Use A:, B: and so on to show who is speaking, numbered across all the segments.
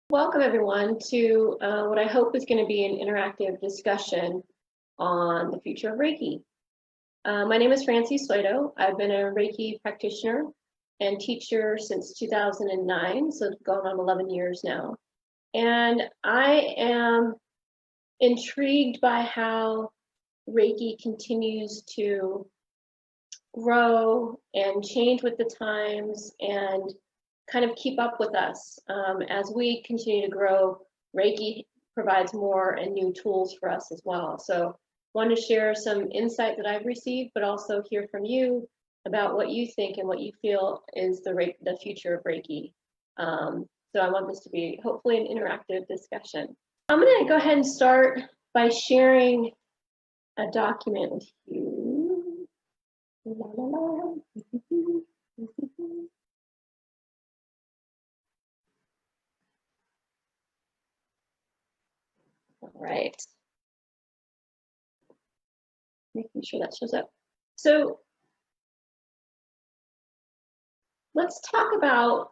A: Welcome everyone to what I hope is going to be an interactive discussion on the future of Reiki. My name is Francie Soito. I've been a Reiki practitioner and teacher since 2009, so it's going on 11 years now. And I am intrigued by how Reiki continues to grow and change with the times and kind of keep up with us. As we continue to grow, Reiki provides more and new tools for us as well. So wanted to share some insight that I've received, but also hear from you about what you think and what you feel is the future of Reiki. So I want this to be hopefully an interactive discussion. I'm going to go ahead and start by sharing a document with you. La, la, la. All right. Making sure that shows up. So let's talk about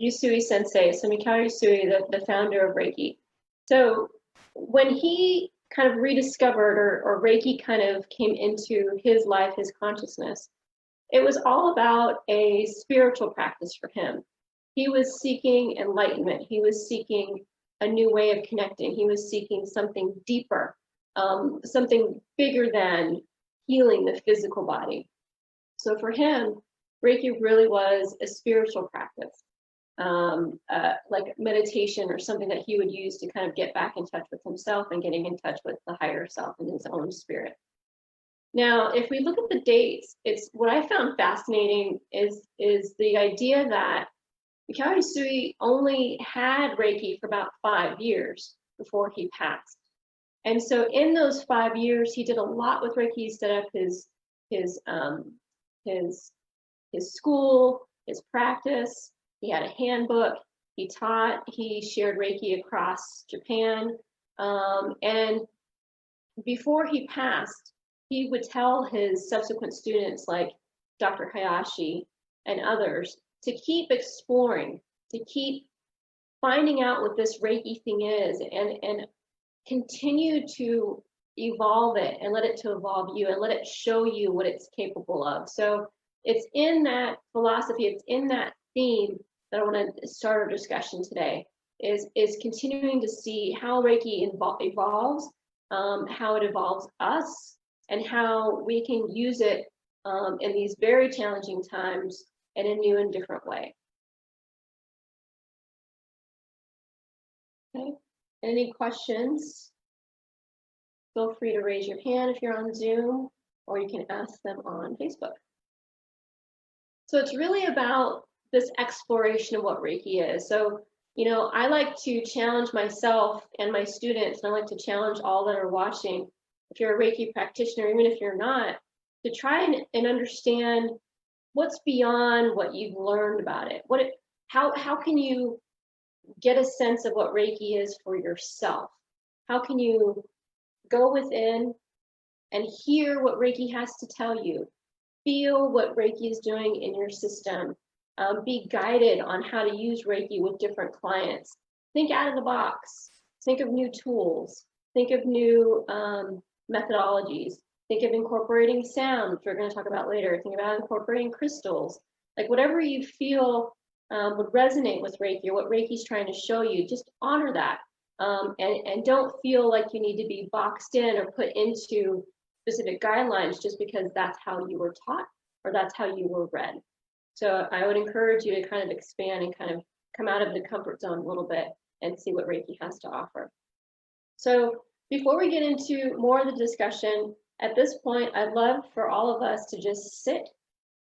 A: Usui Sensei, so Mikao Usui, the founder of Reiki. So when he kind of rediscovered or Reiki kind of came into his life, his consciousness, it was all about a spiritual practice for him. He was seeking enlightenment. He was seeking a new way of connecting. He was seeking something deeper, something bigger than healing the physical body. So for him, Reiki really was a spiritual practice, like meditation or something that he would use to kind of get back in touch with himself and getting in touch with the higher self and his own spirit. Now, if we look at the dates, it's what I found fascinating is the idea that Mikao Usui only had Reiki for about 5 years before he passed. And so in those 5 years, he did a lot with Reiki. He set up his school, his practice. He had a handbook. He taught. He shared Reiki across Japan. And before he passed, he would tell his subsequent students, like Dr. Hayashi and others, to keep exploring, to keep finding out what this Reiki thing is, and continue to evolve it and let it to evolve you and let it show you what it's capable of. So it's in that philosophy, it's in that theme that I want to start our discussion today, is continuing to see how Reiki evolves, how it evolves us, and how we can use it in these very challenging times in a new and different way. Okay, any questions? Feel free to raise your hand if you're on Zoom, or you can ask them on Facebook. So it's really about this exploration of what Reiki is. So, you know, I like to challenge myself and my students, and I like to challenge all that are watching, if you're a Reiki practitioner, even if you're not, to try and understand what's beyond what you've learned about it. How can you get a sense of what Reiki is for yourself? How can you go within and hear what Reiki has to tell you? Feel what Reiki is doing in your system. Be guided on how to use Reiki with different clients. Think out of the box. Think of new tools. Think of new methodologies. Think of incorporating sound, which we're going to talk about later. Think about incorporating crystals. Like whatever you feel would resonate with Reiki or what Reiki's trying to show you, just honor that. And don't feel like you need to be boxed in or put into specific guidelines just because that's how you were taught or that's how you were read. So I would encourage you to kind of expand and kind of come out of the comfort zone a little bit and see what Reiki has to offer. So before we get into more of the discussion, at this point, I'd love for all of us to just sit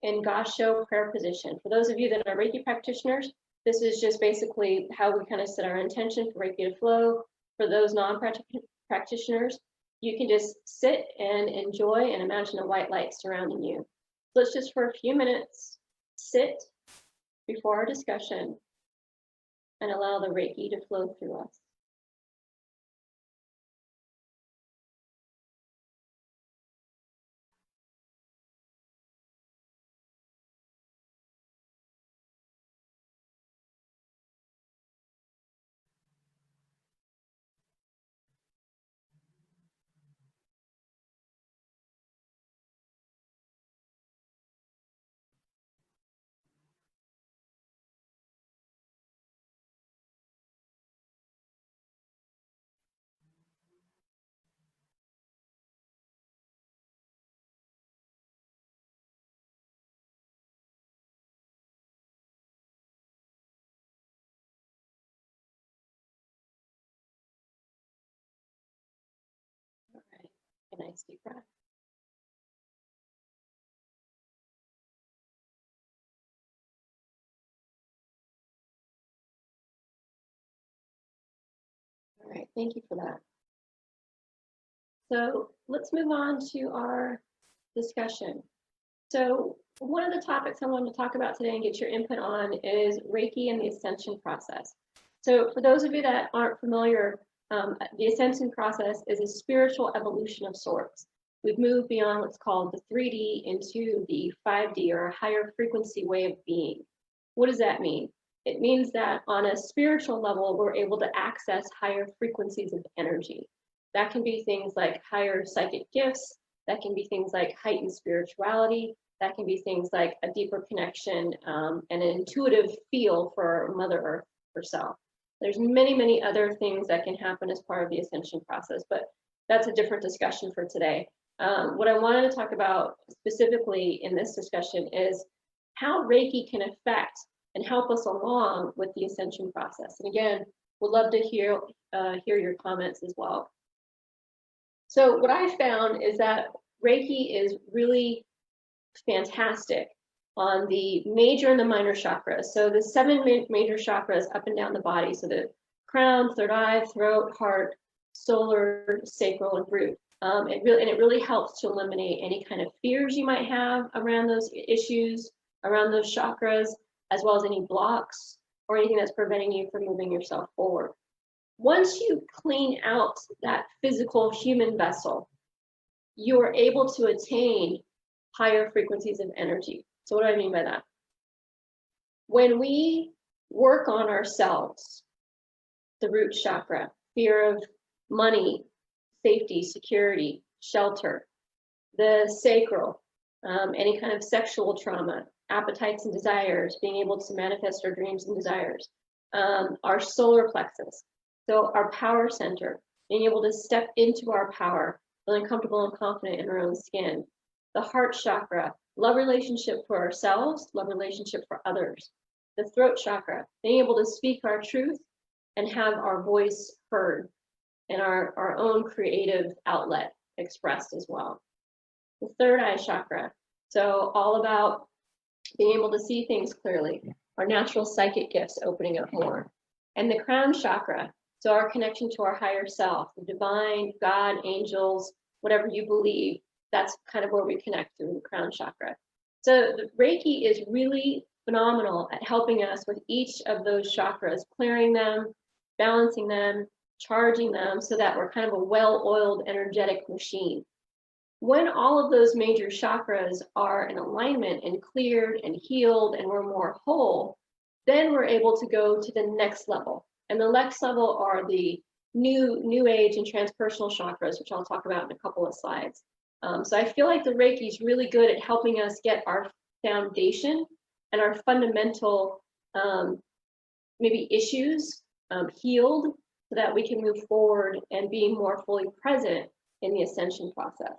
A: in Gassho prayer position. For those of you that are Reiki practitioners, this is just basically how we kind of set our intention for Reiki to flow. For those non-practitioners, you can just sit and enjoy and imagine a white light surrounding you. Let's just for a few minutes sit before our discussion and allow the Reiki to flow through us. Nice deep breath. All right, thank you for that. So let's move on to our discussion. So one of the topics I wanted to talk about today and get your input on is Reiki and the Ascension Process. So for those of you that aren't familiar, the Ascension Process is a spiritual evolution of sorts. We've moved beyond what's called the 3D into the 5D, or a higher frequency way of being. What does that mean? It means that on a spiritual level, we're able to access higher frequencies of energy. That can be things like higher psychic gifts. That can be things like heightened spirituality. That can be things like a deeper connection and an intuitive feel for Mother Earth herself. There's many, many other things that can happen as part of the Ascension Process, but that's a different discussion for today. What I wanted to talk about specifically in this discussion is how Reiki can affect and help us along with the Ascension Process. And again, we'd love to hear your comments as well. So what I found is that Reiki is really fantastic on the major and the minor chakras. So the 7 major chakras up and down the body. So the crown, third eye, throat, heart, solar, sacral, and root. It really helps to eliminate any kind of fears you might have around those issues, around those chakras, as well as any blocks or anything that's preventing you from moving yourself forward. Once you clean out that physical human vessel, you are able to attain higher frequencies of energy. So what do I mean by that? When we work on ourselves, the root chakra, fear of money, safety, security, shelter, the sacral, any kind of sexual trauma, appetites and desires, being able to manifest our dreams and desires, our solar plexus, so our power center, being able to step into our power, feeling comfortable and confident in our own skin, the heart chakra, love relationship for ourselves, love relationship for others, the throat chakra, being able to speak our truth and have our voice heard and our own creative outlet expressed as well. The third eye chakra, so all about being able to see things clearly, our natural psychic gifts opening up more. And the crown chakra, so our connection to our higher self, the divine, God, angels, whatever you believe, that's kind of where we connect through the crown chakra. So the Reiki is really phenomenal at helping us with each of those chakras, clearing them, balancing them, charging them, so that we're kind of a well-oiled energetic machine. When all of those major chakras are in alignment and cleared and healed and we're more whole, then we're able to go to the next level. And the next level are the new age and transpersonal chakras, which I'll talk about in a couple of slides. So I feel like the Reiki is really good at helping us get our foundation and our fundamental maybe issues healed, so that we can move forward and be more fully present in the ascension process.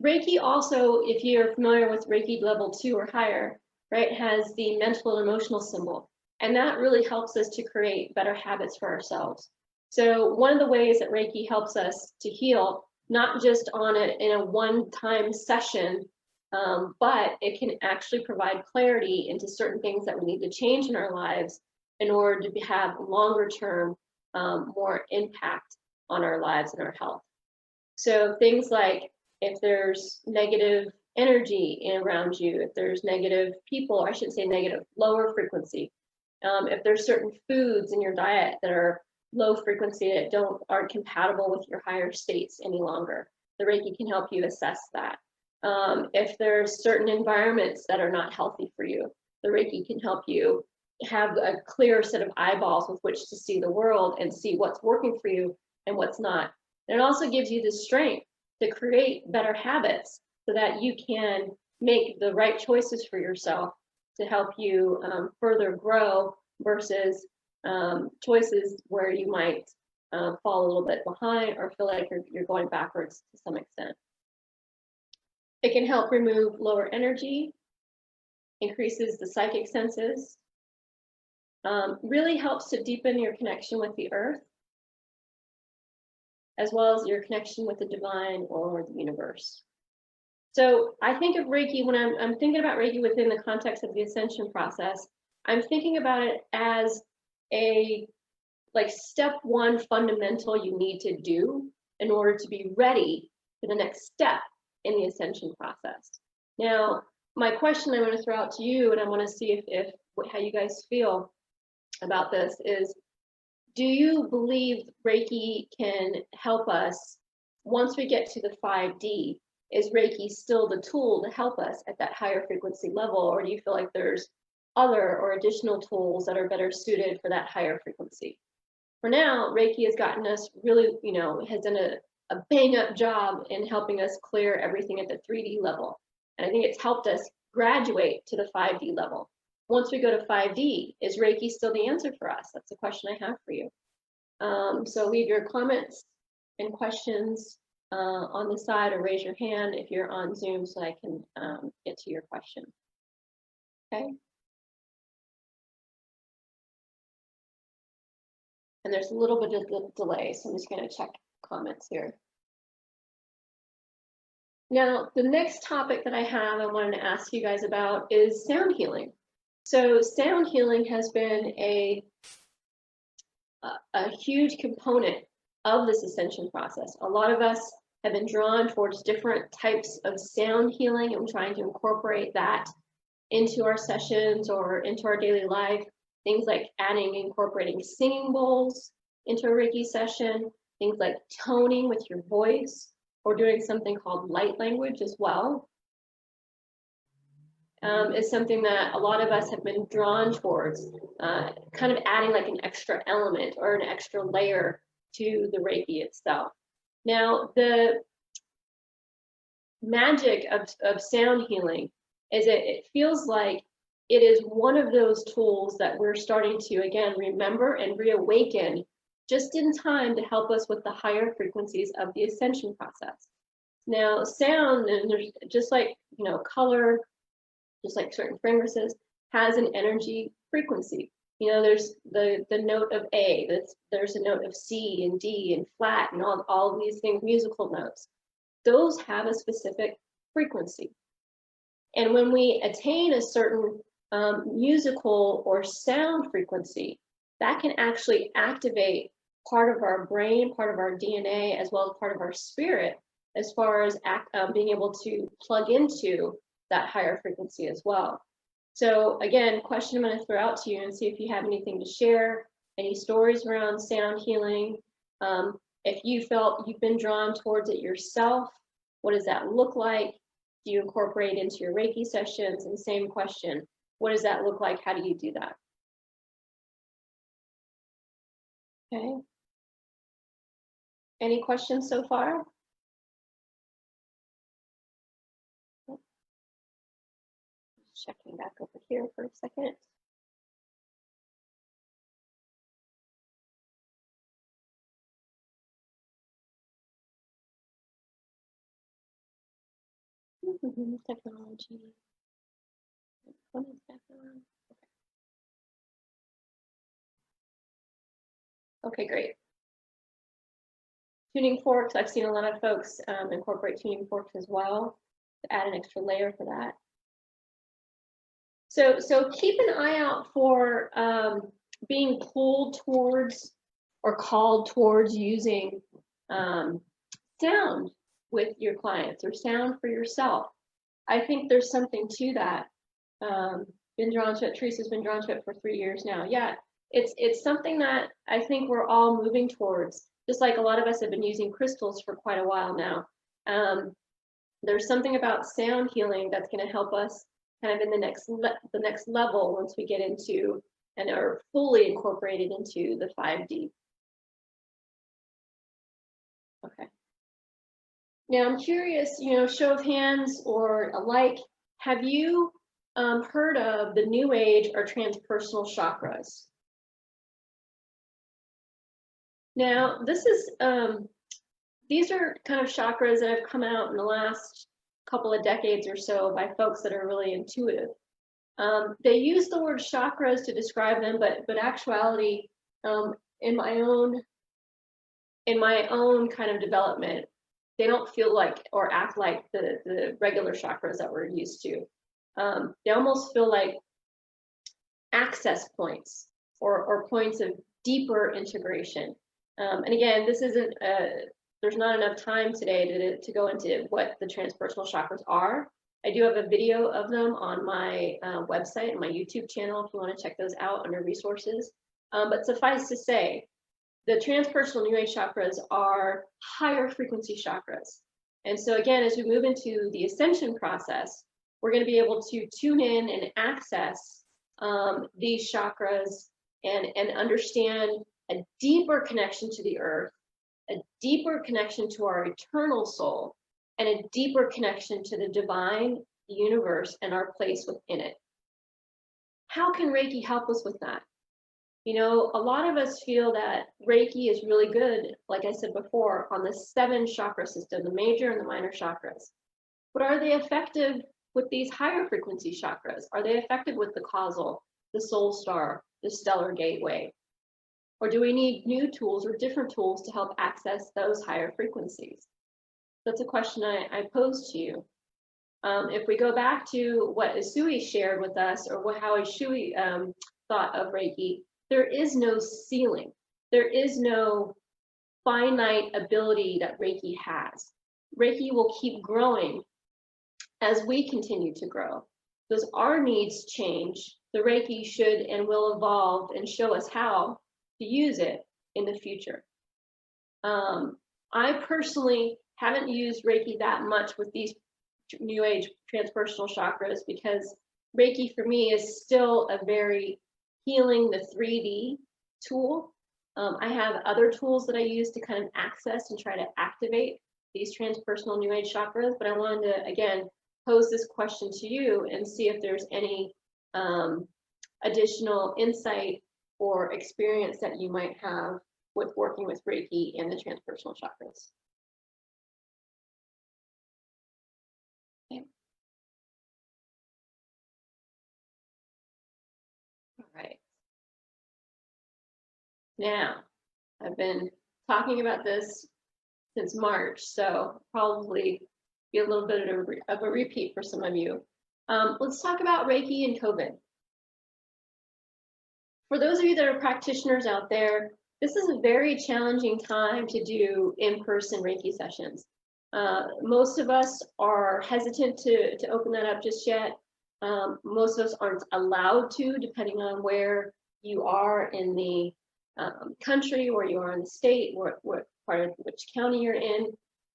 A: Reiki also, if you're familiar with Reiki level 2 or higher, right, has the mental and emotional symbol. And that really helps us to create better habits for ourselves. So one of the ways that Reiki helps us to heal, not just in a one-time session, but it can actually provide clarity into certain things that we need to change in our lives in order to have longer-term, more impact on our lives and our health. So things like, if there's negative energy around you, if there's negative people, I shouldn't say negative, lower frequency. If there's certain foods in your diet that are low frequency that aren't compatible with your higher states any longer, the Reiki can help you assess that. If there's certain environments that are not healthy for you, the Reiki can help you have a clear set of eyeballs with which to see the world and see what's working for you and what's not. And it also gives you the strength to create better habits so that you can make the right choices for yourself to help you further grow versus choices where you might fall a little bit behind or feel like you're going backwards to some extent. It can help remove lower energy, increases the psychic senses, really helps to deepen your connection with the earth, as well as your connection with the divine or the universe. So I think of Reiki when I'm thinking about Reiki within the context of the Ascension process. I'm thinking about it as a step one fundamental you need to do in order to be ready for the next step in the Ascension process. Now, my question I want to throw out to you, and I want to see if how you guys feel about this is, do you believe Reiki can help us once we get to the 5D? Is Reiki still the tool to help us at that higher frequency level, or do you feel like there's other or additional tools that are better suited for that higher frequency? For now, Reiki has gotten us really, has done a bang up job in helping us clear everything at the 3D level. And I think it's helped us graduate to the 5D level. Once we go to 5D, is Reiki still the answer for us? That's the question I have for you. So leave your comments and questions on the side, or raise your hand if you're on Zoom so I can get to your question. Okay. And there's a little bit of delay, so I'm just going to check comments here. Now, the next topic that I have I wanted to ask you guys about is sound healing. So sound healing has been a huge component of this Ascension process. A lot of us have been drawn towards different types of sound healing and trying to incorporate that into our sessions or into our daily life. Things like incorporating singing bowls into a Reiki session, things like toning with your voice, or doing something called light language as well. Is something that a lot of us have been drawn towards, kind of adding like an extra element or an extra layer to the Reiki itself. Now, the magic of sound healing is it feels like it is one of those tools that we're starting to, again, remember and reawaken just in time to help us with the higher frequencies of the Ascension process. Now, sound, and there's just like, color, just like certain fragrances, has an energy frequency. There's the note of A, there's a note of C and D and flat and all of these things, musical notes. Those have a specific frequency. And when we attain a certain musical or sound frequency, that can actually activate part of our brain, part of our DNA, as well as part of our spirit, as far as being able to plug into that higher frequency as well. So again, question I'm going to throw out to you and see if you have anything to share, any stories around sound healing. If you felt you've been drawn towards it yourself, what does that look like? Do you incorporate it into your Reiki sessions? And same question, what does that look like? How do you do that? Okay. Any questions so far? Checking back over here for a second. Technology. Okay, great. Tuning forks, I've seen a lot of folks incorporate tuning forks as well to add an extra layer for that. So keep an eye out for being pulled towards or called towards using sound with your clients or sound for yourself. I think there's something to that. Been drawn to it. Teresa's been drawn to it for 3 years now. Yeah, it's something that I think we're all moving towards. Just like a lot of us have been using crystals for quite a while now. There's something about sound healing that's going to help us kind of in the next level once we get into and are fully incorporated into the 5D. Okay. Now I'm curious, show of hands or alike, have you heard of the New Age or Transpersonal Chakras? Now this is these are kind of chakras that have come out in the last couple of decades or so by folks that are really intuitive. They use the word chakras to describe them, but actuality, in my own kind of development, they don't feel like or act like the regular chakras that we're used to. They almost feel like access points or points of deeper integration. And again, this isn't, there's not enough time today to go into what the transpersonal chakras are. I do have a video of them on my website and my YouTube channel if you want to check those out under resources. But suffice to say, the transpersonal New Age chakras are higher frequency chakras. And so again, as we move into the ascension process, we're going to be able to tune in and access these chakras and understand a deeper connection to the earth, a deeper connection to our eternal soul, and a deeper connection to the divine, the universe, and our place within it. How can Reiki help us with that? You know, a lot of us feel that Reiki is really good, like I said before, on the 7 chakra system, the major and the minor chakras. But are they effective with these higher frequency chakras? Are they effective with the causal, the soul star, the stellar gateway? Or do we need new tools or different tools to help access those higher frequencies? That's a question I pose to you. If we go back to what Isui shared with us, or how Isui thought of Reiki, there is no ceiling. There is no finite ability that Reiki has. Reiki will keep growing as we continue to grow. As our needs change, the Reiki should and will evolve and show us how to use it in the future. I personally haven't used Reiki that much with these New Age transpersonal chakras because Reiki for me is still a very healing the 3D tool. I have other tools that I use to kind of access and try to activate these transpersonal New Age chakras, but I wanted to, again, pose this question to you and see if there's any additional insight or experience that you might have with working with Reiki and the transpersonal chakras. Okay. All right. Now, I've been talking about this since March, so probably be a little bit of a repeat for some of you. Let's talk about Reiki and COVID. For those of you that are practitioners out there, this is a very challenging time to do in-person Reiki sessions. Most of us are hesitant to open that up just yet. Most of us aren't allowed to, depending on where you are in the country, where you are in the state, what part of which county you're in.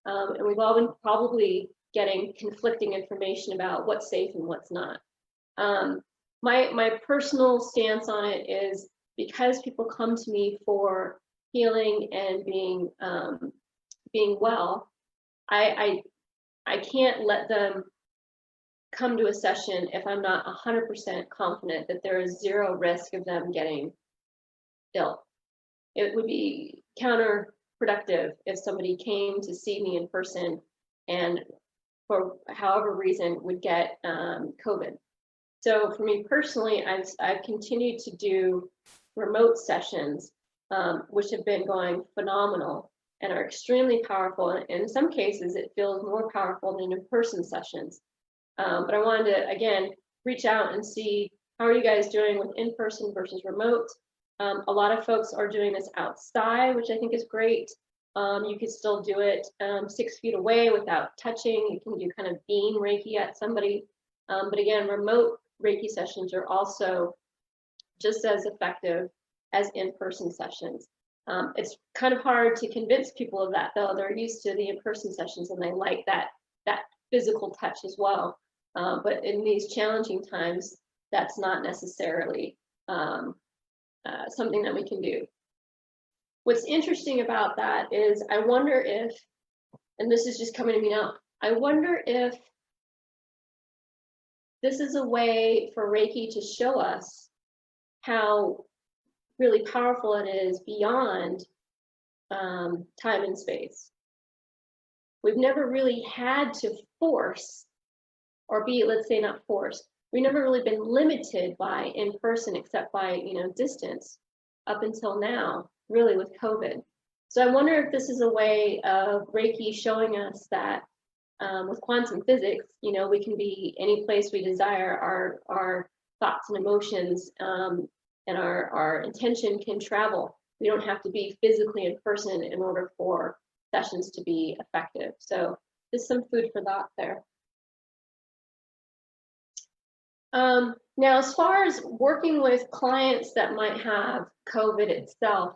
A: And we've all been probably getting conflicting information about what's safe and what's not. My personal stance on it is because people come to me for healing and being well, I can't let them come to a session if I'm not 100% confident that there is zero risk of them getting ill. It would be counterproductive if somebody came to see me in person and for however reason would get COVID. So for me personally, I've continued to do remote sessions, which have been going phenomenal and are extremely powerful. And in some cases, it feels more powerful than in-person sessions. But I wanted to, again, reach out and see how are you guys doing with in-person versus remote. A lot of folks are doing this outside, which I think is great. You could still do it 6 feet away without touching. You can do kind of beam Reiki at somebody. But again, remote Reiki sessions are also just as effective as in-person sessions. It's kind of hard to convince people of that, though. They're used to the in-person sessions and they like that physical touch as well. But in these challenging times, that's not necessarily something that we can do. What's interesting about that is I wonder if, and this is just coming to me now, I wonder if this is a way for Reiki to show us how really powerful it is beyond time and space. We've never really had to force or be, let's say not force, we've never really been limited by in-person except by, distance up until now, really with COVID. So I wonder if this is a way of Reiki showing us that with quantum physics, we can be any place we desire. Our thoughts and emotions and our intention can travel. We don't have to be physically in person in order for sessions to be effective. So there's some food for thought there. Now, as far as working with clients that might have COVID itself,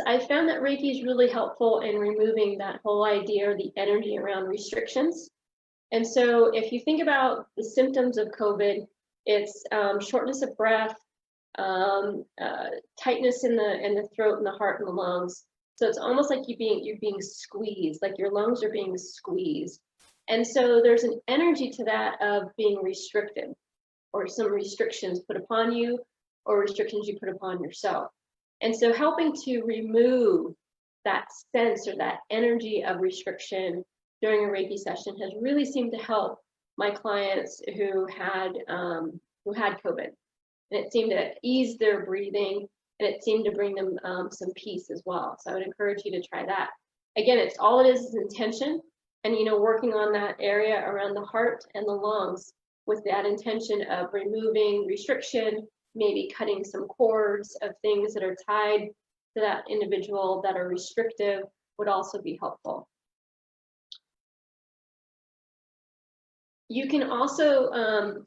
A: I found that Reiki is really helpful in removing that whole idea or the energy around restrictions. And so if you think about the symptoms of COVID, it's shortness of breath, tightness in the throat and the heart and the lungs. So it's almost like you're being squeezed, like your lungs are being squeezed. And so there's an energy to that of being restricted, or some restrictions put upon you, or restrictions you put upon yourself. And so helping to remove that sense or that energy of restriction during a Reiki session has really seemed to help my clients who had COVID. And it seemed to ease their breathing, and it seemed to bring them some peace as well. So I would encourage you to try that. Again, it's all it is intention, and working on that area around the heart and the lungs with that intention of removing restriction, maybe cutting some cords of things that are tied to that individual that are restrictive would also be helpful. You can also,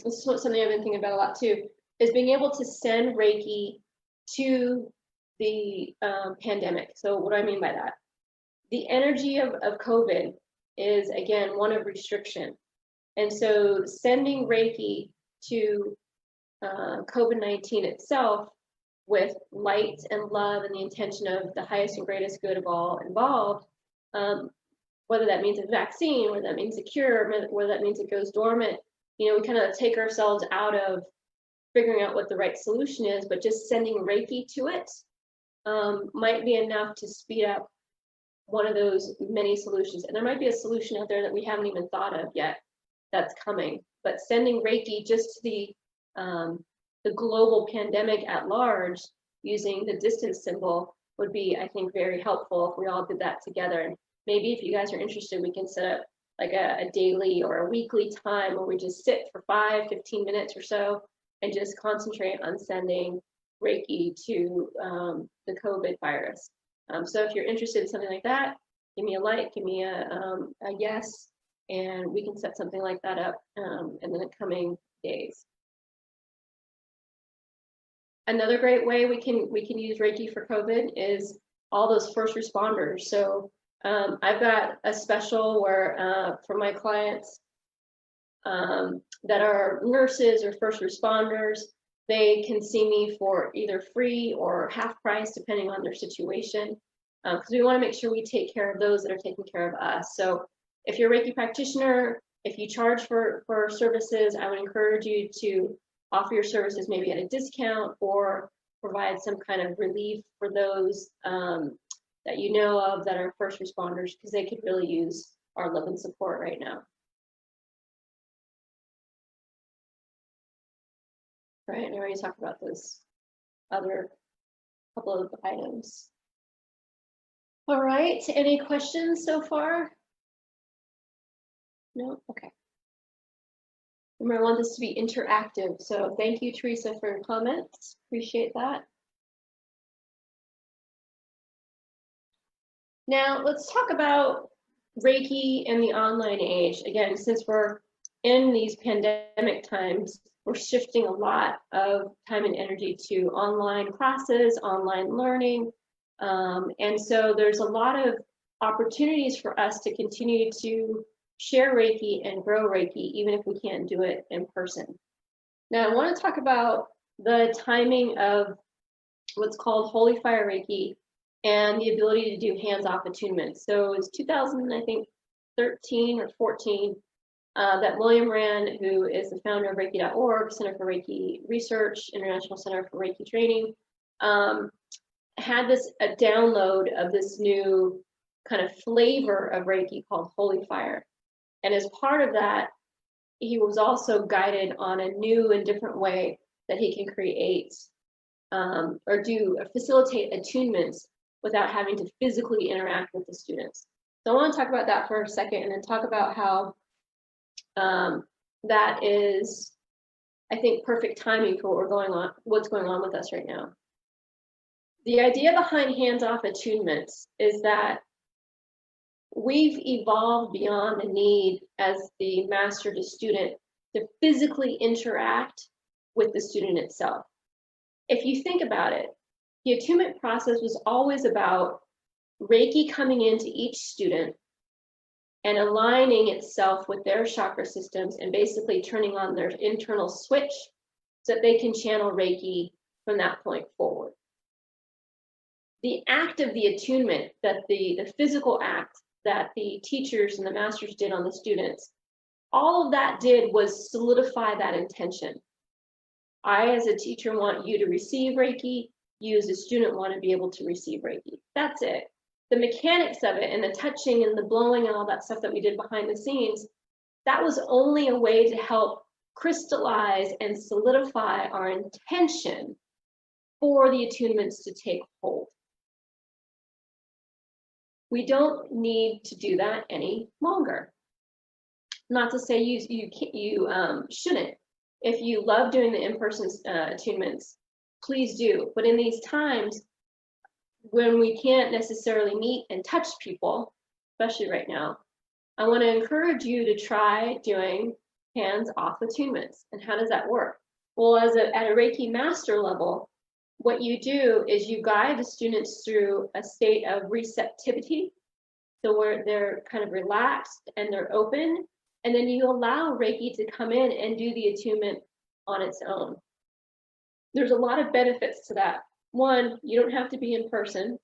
A: this is something I've been thinking about a lot too, is being able to send Reiki to the pandemic. So what do I mean by that? The energy of COVID is, again, one of restriction. And so sending Reiki to COVID-19 itself with light and love and the intention of the highest and greatest good of all involved, whether that means a vaccine, whether that means a cure, whether that means it goes dormant, we kind of take ourselves out of figuring out what the right solution is, but just sending Reiki to it might be enough to speed up one of those many solutions. And there might be a solution out there that we haven't even thought of yet that's coming. But sending Reiki just to the global pandemic at large using the distance symbol would be, I think, very helpful if we all did that together. And maybe if you guys are interested, we can set up like a daily or a weekly time where we just sit for 5-15 minutes or so and just concentrate on sending Reiki to the COVID virus. So if you're interested in something like that, give me a like, give me a yes, and we can set something like that up in the coming days. Another great way we can use Reiki for COVID is all those first responders. So I've got a special where for my clients that are nurses or first responders, they can see me for either free or half price, depending on their situation, because we want to make sure we take care of those that are taking care of us. So if you're a Reiki practitioner, if you charge for services, I would encourage you to offer your services maybe at a discount or provide some kind of relief for those that you know of that are first responders, because they could really use our love and support right now. Right, and I already talked about those other couple of items. All right, any questions so far? No? Okay. Remember, I want this to be interactive, so thank you, Teresa, for your comments. Appreciate that. Now, let's talk about Reiki and the online age. Again, since we're in these pandemic times, we're shifting a lot of time and energy to online classes, online learning. And so there's a lot of opportunities for us to continue to share Reiki and grow Reiki, even if we can't do it in person. Now, I want to talk about the timing of what's called Holy Fire Reiki and the ability to do hands-off attunements. So it's 2013 or 14 that William Rand, who is the founder of Reiki.org, Center for Reiki Research, International Center for Reiki Training, had a download of this new kind of flavor of Reiki called Holy Fire. And as part of that, he was also guided on a new and different way that he can create or facilitate attunements without having to physically interact with the students. So I want to talk about that for a second and then talk about how that is, I think, perfect timing for what's going on with us right now. The idea behind hands-off attunements is that we've evolved beyond the need as the master to student to physically interact with the student itself. If you think about it, the attunement process was always about Reiki coming into each student and aligning itself with their chakra systems and basically turning on their internal switch so that they can channel Reiki from that point forward. The act of the attunement, that the physical act that the teachers and the masters did on the students, all of that did was solidify that intention. I, as a teacher, want you to receive Reiki. You, as a student, want to be able to receive Reiki. That's it. The mechanics of it and the touching and the blowing and all that stuff that we did behind the scenes, that was only a way to help crystallize and solidify our intention for the attunements to take hold. We don't need to do that any longer. Not to say you shouldn't. If you love doing the in-person attunements, please do. But in these times when we can't necessarily meet and touch people, especially right now, I want to encourage you to try doing hands-off attunements. And how does that work? Well, at a Reiki master level, what you do is you guide the students through a state of receptivity, so where they're kind of relaxed and they're open, and then you allow Reiki to come in and do the attunement on its own. There's a lot of benefits to that. One, you don't have to be in person.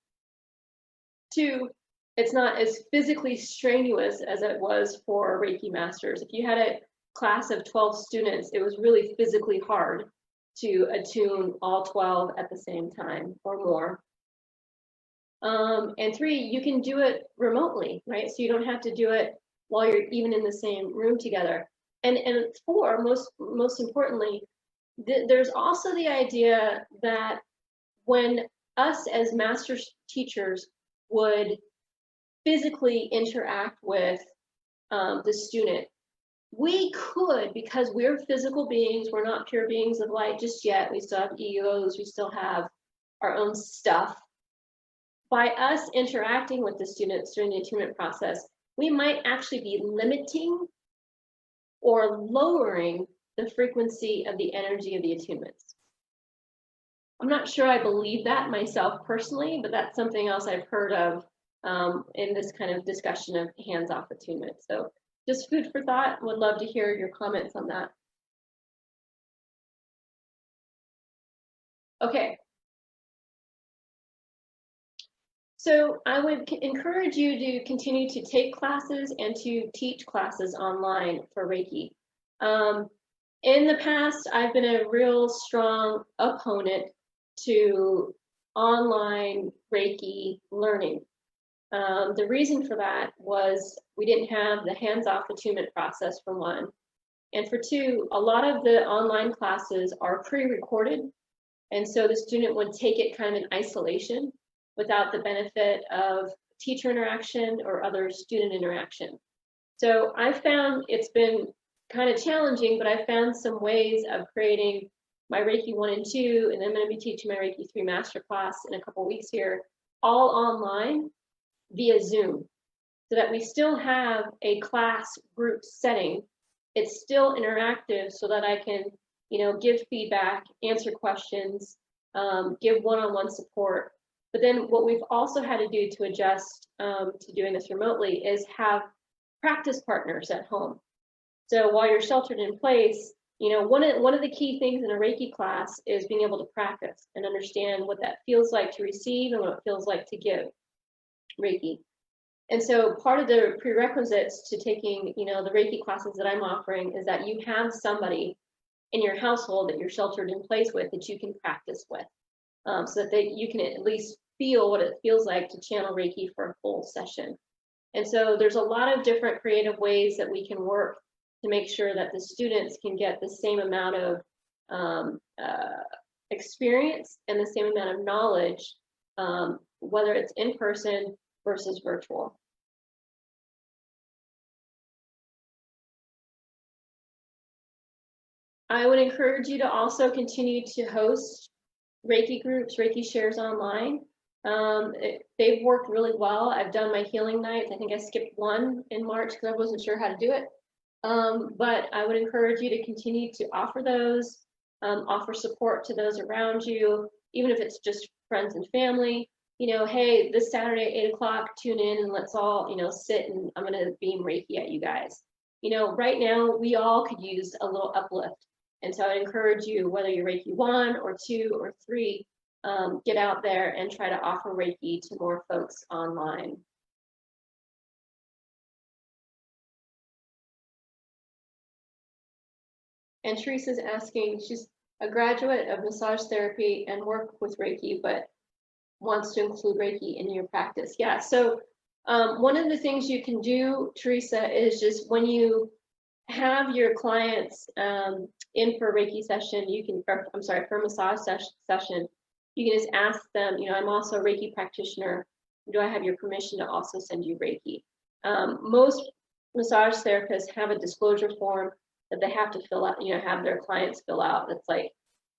A: Two, it's not as physically strenuous as it was for Reiki masters. If you had a class of 12 students, it was really physically hard to attune all 12 at the same time or more. And three, you can do it remotely, right? So you don't have to do it while you're even in the same room together. And four, most importantly, there's also the idea that when us as master teachers would physically interact with the student, we could, because we're physical beings, we're not pure beings of light just yet, we still have egos, we still have our own stuff. By us interacting with the students during the attunement process, we might actually be limiting or lowering the frequency of the energy of the attunements. I'm not sure I believe that myself personally, but that's something else I've heard of in this kind of discussion of hands-off attunement. So just food for thought. Would love to hear your comments on that. Okay. So I would encourage you to continue to take classes and to teach classes online for Reiki. In the past, I've been a real strong opponent to online Reiki learning. The reason for that was we didn't have the hands-off attunement process, for one. And for two, a lot of the online classes are pre-recorded. And so the student would take it kind of in isolation without the benefit of teacher interaction or other student interaction. So I found it's been kind of challenging, but I found some ways of creating my Reiki 1 and 2, and then I'm going to be teaching my Reiki 3 masterclass in a couple weeks here, all online via Zoom, so that we still have a class group setting. It's still interactive so that I can, give feedback, answer questions, give one-on-one support. But then what we've also had to do to adjust to doing this remotely is have practice partners at home. So while you're sheltered in place, one of the key things in a Reiki class is being able to practice and understand what that feels like to receive and what it feels like to give Reiki. And so part of the prerequisites to taking, the Reiki classes that I'm offering is that you have somebody in your household that you're sheltered in place with that you can practice with, so that you can at least feel what it feels like to channel Reiki for a full session. And so there's a lot of different creative ways that we can work to make sure that the students can get the same amount of experience and the same amount of knowledge, whether it's in person versus virtual. I would encourage you to also continue to host Reiki groups, Reiki shares online. They've worked really well. I've done my healing nights. I think I skipped one in March because I wasn't sure how to do it. But I would encourage you to continue to offer those, offer support to those around you, even if it's just friends and family. You know, hey, this Saturday, 8 o'clock, tune in and let's all, you know, sit and I'm going to beam Reiki at you guys. You know, right now, we all could use a little uplift. And so I encourage you, whether you're Reiki 1 or 2 or 3, get out there and try to offer Reiki to more folks online. And Teresa's asking, she's a graduate of massage therapy and work with Reiki, but wants to include Reiki in your practice. Yeah, so one of the things you can do, Teresa, is just when you have your clients in for a Reiki session, you can, or, I'm sorry, for a massage session, you can just ask them, you know, I'm also a Reiki practitioner. Do I have your permission to also send you Reiki? Most massage therapists have a disclosure form that they have to fill out, you know, have their clients fill out. That's like,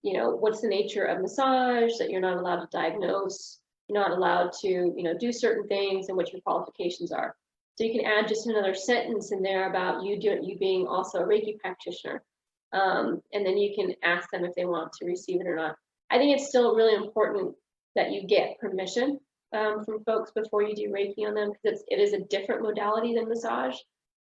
A: you know, what's the nature of massage, that you're not allowed to diagnose, you're not allowed to, you know, do certain things and what your qualifications are. So you can add just another sentence in there about you being also a Reiki practitioner. And then you can ask them if they want to receive it or not. I think it's still really important that you get permission from folks before you do Reiki on them, because it is a different modality than massage.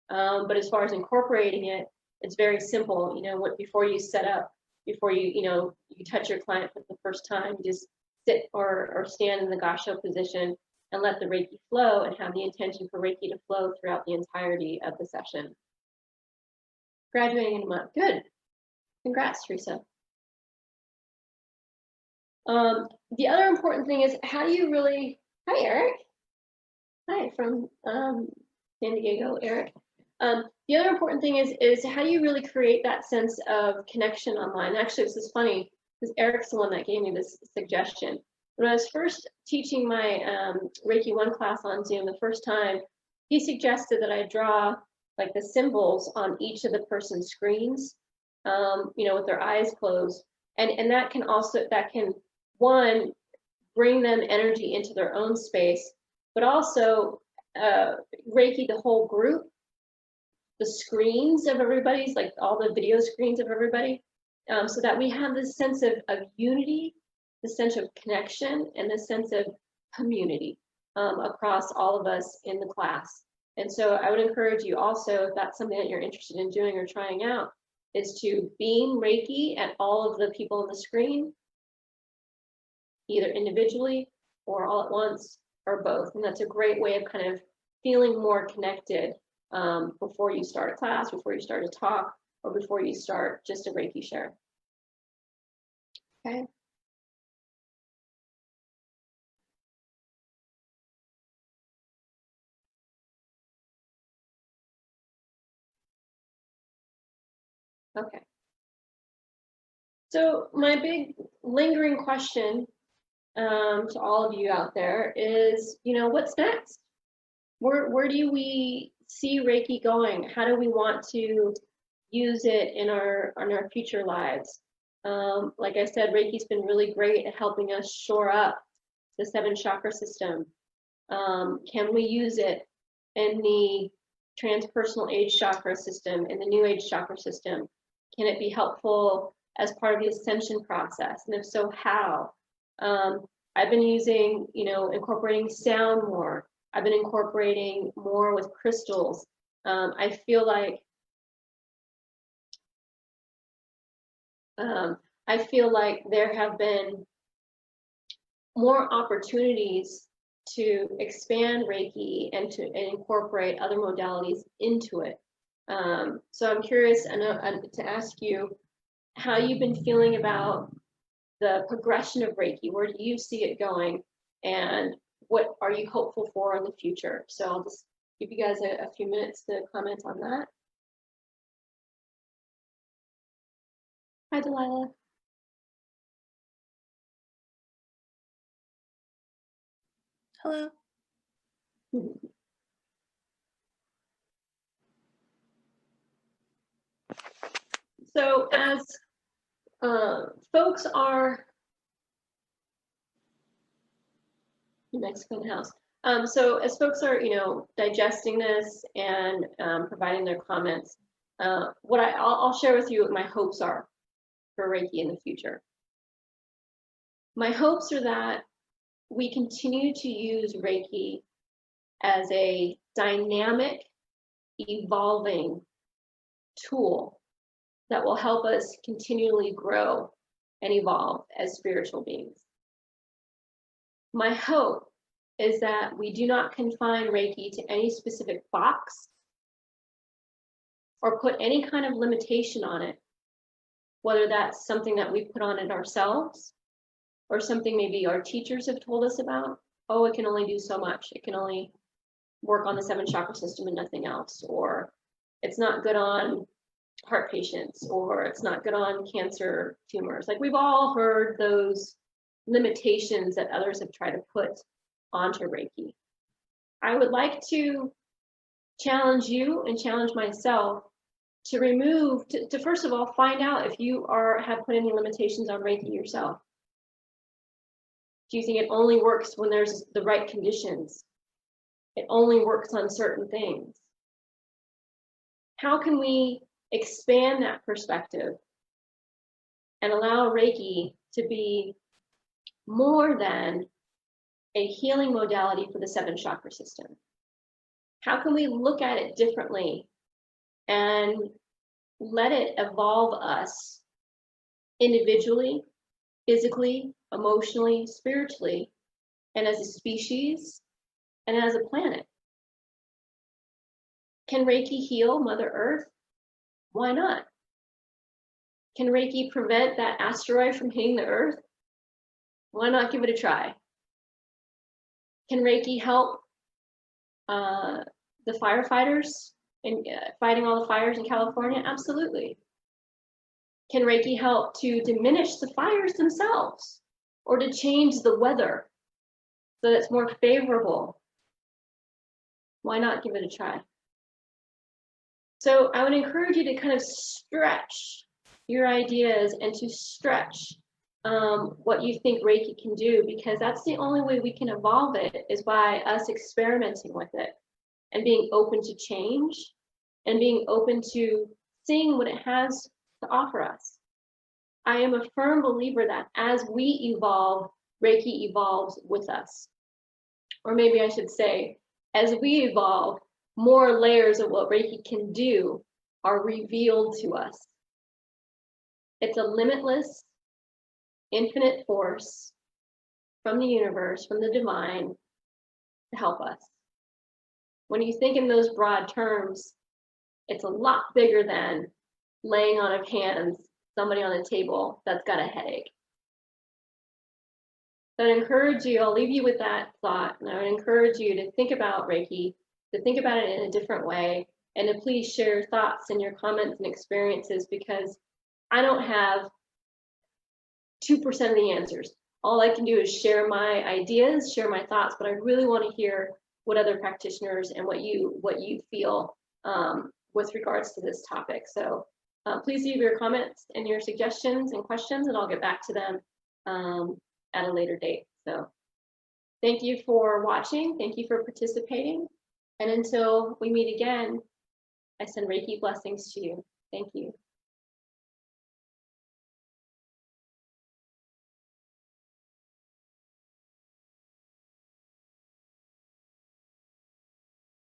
A: But as far as incorporating it, it's very simple. You know, before you set up, before you touch your client for the first time, you just sit or stand in the gassho position and let the Reiki flow and have the intention for Reiki to flow throughout the entirety of the session. Graduating in a month. Good. Congrats, Teresa. The other important thing is, how do you really, hi, Eric. Hi, from San Diego, Eric. The other important thing is how do you really create that sense of connection online? Actually, this is funny, because Eric's the one that gave me this suggestion. When I was first teaching my Reiki 1 class on Zoom the first time, he suggested that I draw like the symbols on each of the person's screens, you know, with their eyes closed. And that can one, bring them energy into their own space, but also Reiki the whole group, the screens of everybody's, like all the video screens of everybody, so that we have this sense of unity, the sense of connection, and the sense of community across all of us in the class. And so I would encourage you also, if that's something that you're interested in doing or trying out, is to beam Reiki at all of the people on the screen, either individually or all at once or both. And that's a great way of kind of feeling more connected before you start a class, before you start a talk, or before you start just a Reiki share. Okay. Okay. So my big lingering question to all of you out there is, you know, what's next? Where do we see Reiki going? How do we want to use it in our future lives? Like I said, Reiki's been really great at helping us shore up the 7 chakra system. Can we use it in the transpersonal age chakra system, in the new age chakra system? Can it be helpful as part of the ascension process? And if so, how? I've been using, you know, incorporating sound more. I've been incorporating more with crystals. I feel like there have been more opportunities to expand Reiki and incorporate other modalities into it. So I'm curious to ask you how you've been feeling about the progression of Reiki. Where do you see it going? And what are you hopeful for in the future? So I'll just give you guys a few minutes to comment on that. Hi, Delilah.
B: Hello.
A: So as folks are in Mexican house, so as folks are, digesting this and providing their comments, what I'll share with you what my hopes are for Reiki in the future. My hopes are that we continue to use Reiki as a dynamic, evolving tool that will help us continually grow and evolve as spiritual beings. My hope is that we do not confine Reiki to any specific box or put any kind of limitation on it, whether that's something that we put on it ourselves or something maybe our teachers have told us about. Oh, it can only do so much. It can only work on the 7 chakra system and nothing else, or it's not good on heart patients, or it's not good on cancer tumors. Like, we've all heard those limitations that others have tried to put onto Reiki. I would like to challenge you and challenge myself to remove, to first of all, find out if you have put any limitations on Reiki yourself. Do you think it only works when there's the right conditions? It only works on certain things. How can we expand that perspective and allow Reiki to be more than a healing modality for the 7 chakra system? How can we look at it differently and let it evolve us individually, physically, emotionally, spiritually, and as a species, and as a planet? Can Reiki heal Mother Earth? Why not? Can Reiki prevent that asteroid from hitting the Earth? Why not give it a try? Can Reiki help the firefighters in fighting all the fires in California? Absolutely. Can Reiki help to diminish the fires themselves or to change the weather so that it's more favorable? Why not give it a try? So I would encourage you to kind of stretch your ideas and to stretch what you think Reiki can do, because that's the only way we can evolve it, is by us experimenting with it and being open to change and being open to seeing what it has to offer us. I am a firm believer that as we evolve, Reiki evolves with us. Or maybe I should say, as we evolve, more layers of what Reiki can do are revealed to us. It's a limitless, infinite force from the universe, from the divine, to help us. When you think in those broad terms, it's a lot bigger than laying on of hands somebody on a table that's got a headache. So I'd encourage you, I'll leave you with that thought, and I would encourage you to think about Reiki, to think about it in a different way, and to please share your thoughts and your comments and experiences, because I don't have 2% of the answers. All I can do is share my ideas, share my thoughts, but I really want to hear what other practitioners and what you feel with regards to this topic. So please leave your comments and your suggestions and questions, and I'll get back to them at a later date. So thank you for watching. Thank you for participating. And until we meet again, I send Reiki blessings to you. Thank you.